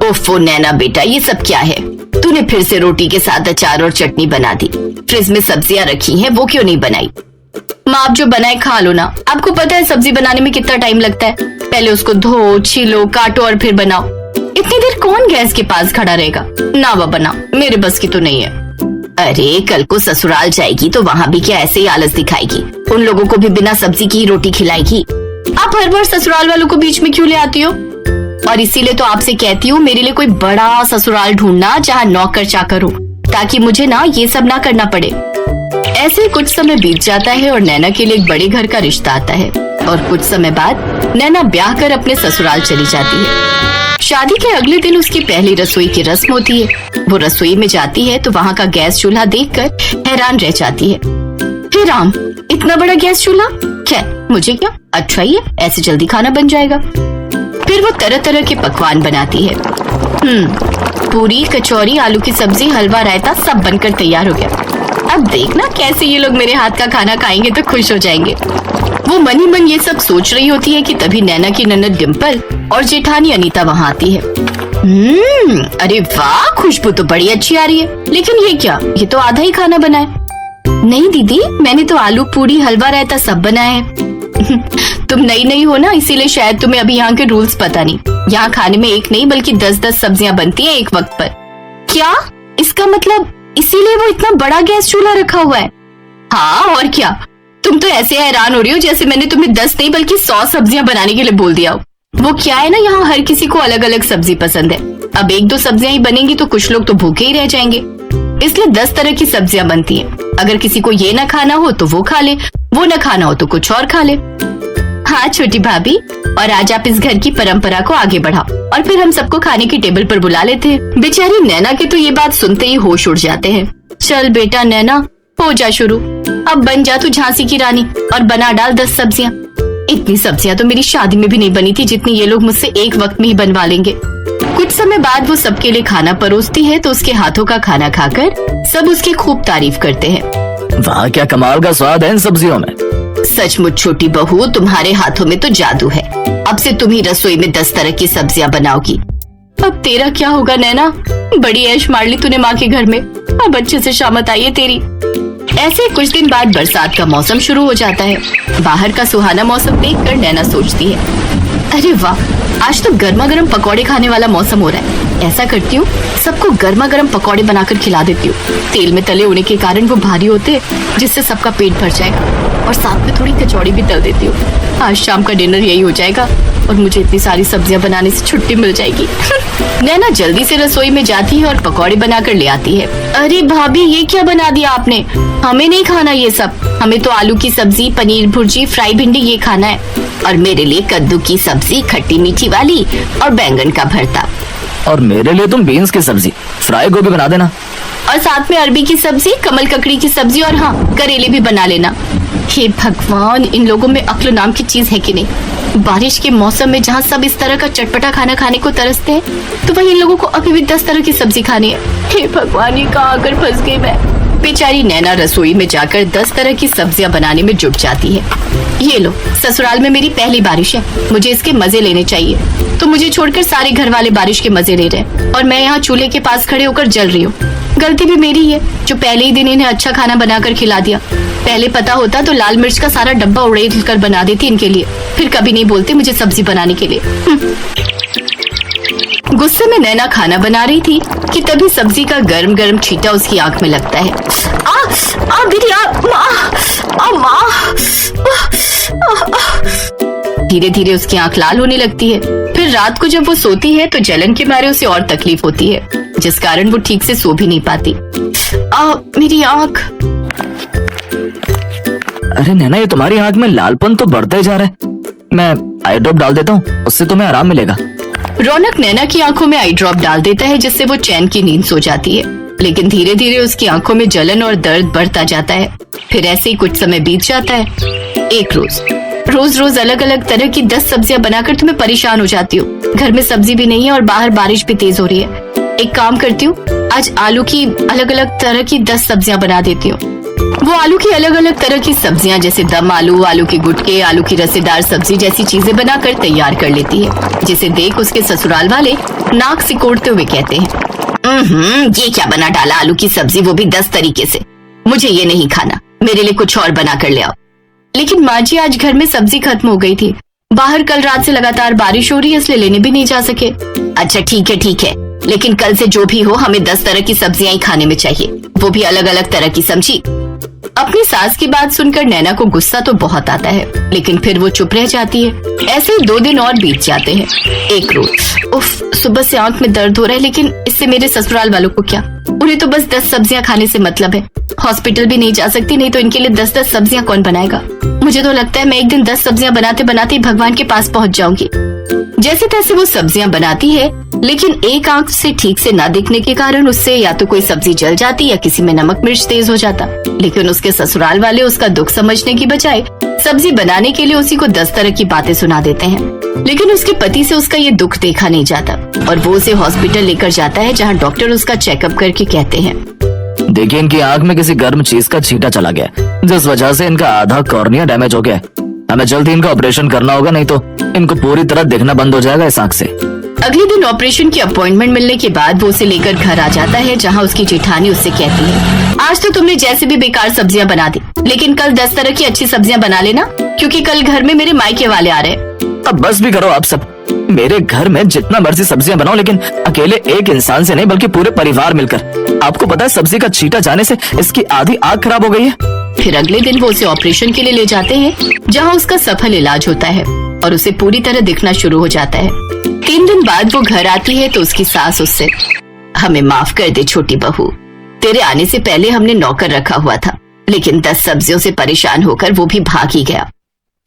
ओफो नैना बेटा, ये सब क्या है? तूने फिर से रोटी के साथ अचार और चटनी बना दी। फ्रिज में सब्जियां रखी हैं, वो क्यों नहीं बनाई? माँ, आप जो बनाए खा लो ना। आपको पता है सब्जी बनाने में कितना टाइम लगता है? पहले उसको धो, छीलो, काटो और फिर बनाओ। इतनी देर कौन गैस के पास खड़ा रहेगा? ना बाबा ना, मेरे बस की तो नहीं है। अरे कल को ससुराल जाएगी तो वहाँ भी क्या ऐसे ही आलस दिखाएगी? उन लोगों को भी बिना सब्जी की रोटी खिलाएगी। आप हर बार ससुराल वालों को बीच में क्यों ले आती हो? और इसीलिए तो आपसे कहती हूँ मेरे लिए कोई बड़ा ससुराल ढूंढना जहाँ नौकर चाकर हो, ताकि मुझे ना ये सब ना करना पड़े। ऐसे कुछ समय बीत जाता है और नैना के लिए एक बड़े घर का रिश्ता आता है और कुछ समय बाद नैना ब्याह कर अपने ससुराल चली जाती है। शादी के अगले दिन उसकी पहली रसोई की रस्म होती है। वो रसोई में जाती है तो वहाँ का गैस चूल्हा देखकर हैरान रह जाती है। हे राम, इतना बड़ा गैस चूल्हा! खैर मुझे क्या, अच्छा ही है, ऐसे जल्दी खाना बन जाएगा। फिर वो तरह तरह के पकवान बनाती है। पूरी, कचौरी, आलू की सब्जी, हलवा, रायता सब बनकर तैयार हो गया। अब देखना कैसे ये लोग मेरे हाथ का खाना खाएंगे तो खुश हो जाएंगे। वो मन ही मन ये सब सोच रही होती है कि तभी नैना की ननद डिम्पल और जेठानी अनीता वहाँ आती है। अरे वाह, खुशबू तो बड़ी अच्छी आ रही है। लेकिन ये क्या, ये तो आधा ही खाना बना है। नहीं दीदी, मैंने तो आलू पूरी, हलवा, रायता सब बनाया है। तुम नई नई हो ना, इसीलिए शायद तुम्हें अभी यहाँ के रूल्स पता नहीं। यहाँ खाने में एक नहीं बल्कि 10-10 सब्जियां बनती हैं एक वक्त पर। क्या? इसका मतलब इसीलिए वो इतना बड़ा गैस चूल्हा रखा हुआ है? हाँ और क्या, तुम तो ऐसे हैरान हो रही हो जैसे मैंने तुम्हें 10 नहीं बल्कि 100 सब्जियां बनाने के लिए बोल दिया हो। वो क्या है ना, यहाँ हर किसी को अलग अलग सब्जी पसंद है। अब 1-2 सब्जियां ही बनेंगी तो कुछ लोग तो भूखे ही रह जाएंगे, इसलिए 10 तरह की सब्जियां बनती हैं। अगर किसी को ये ना खाना हो तो वो खा ले, वो ना खाना हो तो कुछ और खा ले। हाँ छोटी भाभी, और आज आप इस घर की परंपरा को आगे बढ़ाओ और फिर हम सबको खाने की टेबल पर बुला लेते हैं। बेचारी नैना के तो ये बात सुनते ही होश उड़ जाते हैं। चल बेटा नैना, हो जा शुरू। अब बन जा तू झांसी की रानी और बना डाल 10 सब्जियां। इतनी सब्जियां तो मेरी शादी में भी नहीं बनी थी जितनी ये लोग मुझसे एक वक्त में ही बनवा लेंगे। कुछ समय बाद वो सबके लिए खाना परोसती है तो उसके हाथों का खाना खाकर सब उसकी खूब तारीफ करते हैं। वाह, क्या कमाल का स्वाद है इन सब्जियों में। सचमुच छोटी बहू, तुम्हारे हाथों में तो जादू है। अब से तुम ही रसोई में 10 तरह की सब्जियां बनाओगी। अब तेरा क्या होगा नैना? बड़ी ऐश मार ली तूने माँ के घर में, अब अच्छे से शामत आई है तेरी। ऐसे कुछ दिन बाद बरसात का मौसम शुरू हो जाता है। बाहर का सुहाना मौसम देखकर नैना सोचती है, अरे वाह, आज तो गर्मा गर्म पकौड़े खाने वाला मौसम हो रहा है। ऐसा करती हूँ, सबको गर्मा गर्म पकौड़े बनाकर खिला देती हूँ। तेल में तले होने के कारण वो भारी होते हैं, जिससे सबका पेट भर जाएगा। और साथ में थोड़ी कचौड़ी भी तल देती हूँ। आज शाम का डिनर यही हो जाएगा और मुझे इतनी सारी सब्जियां बनाने से छुट्टी मिल जाएगी। नैना जल्दी से रसोई में जाती है और पकौड़े बनाकर ले आती है। अरे भाभी, ये क्या बना दिया आपने? हमें नहीं खाना ये सब। हमें तो आलू की सब्जी, पनीर भुर्जी, फ्राई भिंडी ये खाना है। और मेरे लिए कद्दू की सब्जी, खट्टी मीठी वाली, और बैंगन का भरता। और मेरे लिए तुम बीन्स की सब्जी, फ्राई गोभी बना देना। और साथ में अरबी की सब्जी, कमल ककड़ी की सब्जी और हाँ, करेले भी बना लेना। हे भगवान, इन लोगों में अक्ल नाम की चीज है कि नहीं? बारिश के मौसम में जहाँ सब इस तरह का चटपटा खाना खाने को तरसते हैं, तो वहीं इन लोगों को अभी भी 10 तरह की सब्जी खानी है। हे भगवान, ये कहाँ आकर फंस गई मैं। बेचारी नैना रसोई में जाकर 10 तरह की सब्जियां बनाने में जुट जाती है। ये लो, ससुराल में मेरी पहली बारिश है, मुझे इसके मजे लेने चाहिए। तो मुझे छोड़कर सारे घर वाले बारिश के मजे ले रहे हैं और मैं यहाँ चूल्हे के पास खड़े होकर जल रही हूँ। गलती भी मेरी है जो पहले ही दिन इन्हें अच्छा खाना बनाकर खिला दिया। पहले पता होता तो लाल मिर्च का सारा डब्बा उड़ेल कर बना देती इनके लिए, फिर कभी नहीं बोलते मुझे सब्जी बनाने के लिए। गुस्से में नैना खाना बना रही थी कि तभी सब्जी का गर्म गर्म छींटा उसकी आंख में लगता है। दीदी, धीरे धीरे उसकी आंख लाल होने लगती है। फिर रात को जब वो सोती है तो जलन के मारे उसे और तकलीफ होती है, जिस कारण वो ठीक से सो भी नहीं पाती। मेरी आंख। अरे नैना, ये तुम्हारी आंख में लालपन तो बढ़ते जा रहा है। मैं आई ड्रॉप डाल देता हूँ, उससे तुम्हें आराम मिलेगा। रौनक नैना की आंखों में आई ड्रॉप डाल देता है, जिससे वो चैन की नींद सो जाती है। लेकिन धीरे धीरे उसकी आंखों में जलन और दर्द बढ़ता जाता है। फिर ऐसे ही कुछ समय बीत जाता है। एक रोज रोज अलग अलग तरह की 10 सब्जियां बनाकर तुम्हें परेशान हो जाती हूँ। घर में सब्जी भी नहीं है और बाहर बारिश भी तेज हो रही है। एक काम करती हूँ, आज आलू की अलग अलग तरह की 10 सब्जियां बना देती हूँ। वो आलू की अलग अलग तरह की सब्जियां जैसे दम आलू, आलू के गुटके, आलू की रसेदार सब्जी जैसी चीजें बनाकर तैयार कर लेती है, जिसे देख उसके ससुराल वाले नाक सिकोड़ते हुए कहते हैं, ये क्या बना डाला आलू की सब्जी, वो भी 10 तरीके से। मुझे ये नहीं खाना, मेरे लिए कुछ और बना कर ले आओ। लेकिन माँ जी आज घर में सब्जी खत्म हो गई थी, बाहर कल रात से लगातार बारिश हो रही है, इसलिए लेने भी नहीं जा सके। अच्छा ठीक है, लेकिन कल से जो भी हो हमें 10 तरह की सब्जियां ही खाने में चाहिए, वो भी अलग अलग तरह की, समझी। अपनी सास की बात सुनकर नैना को गुस्सा तो बहुत आता है, लेकिन फिर वो चुप रह जाती है। ऐसे ही 2 दिन और बीत जाते हैं। एक रोज, उफ, सुबह से आंख में दर्द हो रहा है, लेकिन इससे मेरे ससुराल वालों को क्या, उन्हें तो बस 10 सब्जियां खाने से मतलब है। हॉस्पिटल भी नहीं जा सकती, नहीं तो इनके लिए 10-10 सब्जियां कौन बनाएगा। मुझे तो लगता है मैं एक दिन 10 सब्जियां बनाते बनाते ही भगवान के पास पहुंच जाऊंगी। जैसे तैसे वो सब्जियां बनाती है, लेकिन एक आंख से ठीक से ना दिखने के कारण उससे या तो कोई सब्जी जल जाती या किसी में नमक मिर्च तेज हो जाता। लेकिन उसके ससुराल वाले उसका दुख समझने की बजाय सब्जी बनाने के लिए उसी को 10 तरह की बातें सुना देते हैं। लेकिन उसके पति से उसका ये दुख देखा नहीं जाता और वो उसे हॉस्पिटल लेकर जाता है, जहाँ डॉक्टर उसका चेकअप करके कहते हैं, देखिए इनकी आंख में किसी गर्म चीज का छींटा चला गया, जिस वजह से इनका आधा कॉर्निया डैमेज हो गया। हमें जल्दी इनका ऑपरेशन करना होगा, नहीं तो इनको पूरी तरह दिखना बंद हो जाएगा इस आंख से। अगले दिन ऑपरेशन की अपॉइंटमेंट मिलने के बाद वो उसे लेकर घर आ जाता है, जहाँ उसकी जेठानी उससे कहती है, आज तो तुमने जैसे भी बेकार सब्जियां बना दी, लेकिन कल 10 तरह की अच्छी सब्जियां बना लेना, क्योंकि कल घर में मेरे मायके वाले आ रहे हैं। अब बस भी करो आप सब, मेरे घर में जितना मर्जी सब्जियां बनाओ, लेकिन अकेले एक इंसान से नहीं बल्कि पूरे परिवार मिलकर। आपको पता है सब्जी का छींटा जाने से इसकी आधी आंख खराब हो गई है। फिर अगले दिन वो उसे ऑपरेशन के लिए ले जाते हैं, जहाँ उसका सफल इलाज होता है और उसे पूरी तरह दिखना शुरू हो जाता है। 3 दिन बाद वो घर आती है तो उसकी सास उससे, हमें माफ कर दे छोटी बहू, तेरे आने से पहले हमने नौकर रखा हुआ था, लेकिन 10 सब्जियों से परेशान होकर वो भी भाग ही गया।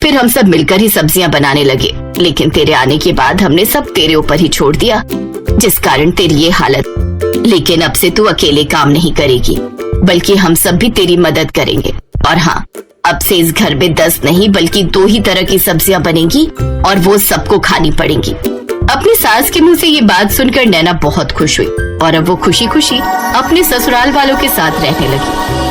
फिर हम सब मिलकर ही सब्जियां बनाने लगे, लेकिन तेरे आने के बाद हमने सब तेरे ऊपर ही छोड़ दिया, जिस कारण तेरी ये हालत। लेकिन अब से तू अकेले काम नहीं करेगी, बल्कि हम सब भी तेरी मदद करेंगे। और हाँ, अब से इस घर में 10 नहीं बल्कि 2 ही तरह की सब्जियां बनेंगी और वो सबको खानी पड़ेंगी। अपनी सास के मुंह से ये बात सुनकर नैना बहुत खुश हुई और अब वो खुशी खुशी अपने ससुराल वालों के साथ रहने लगी।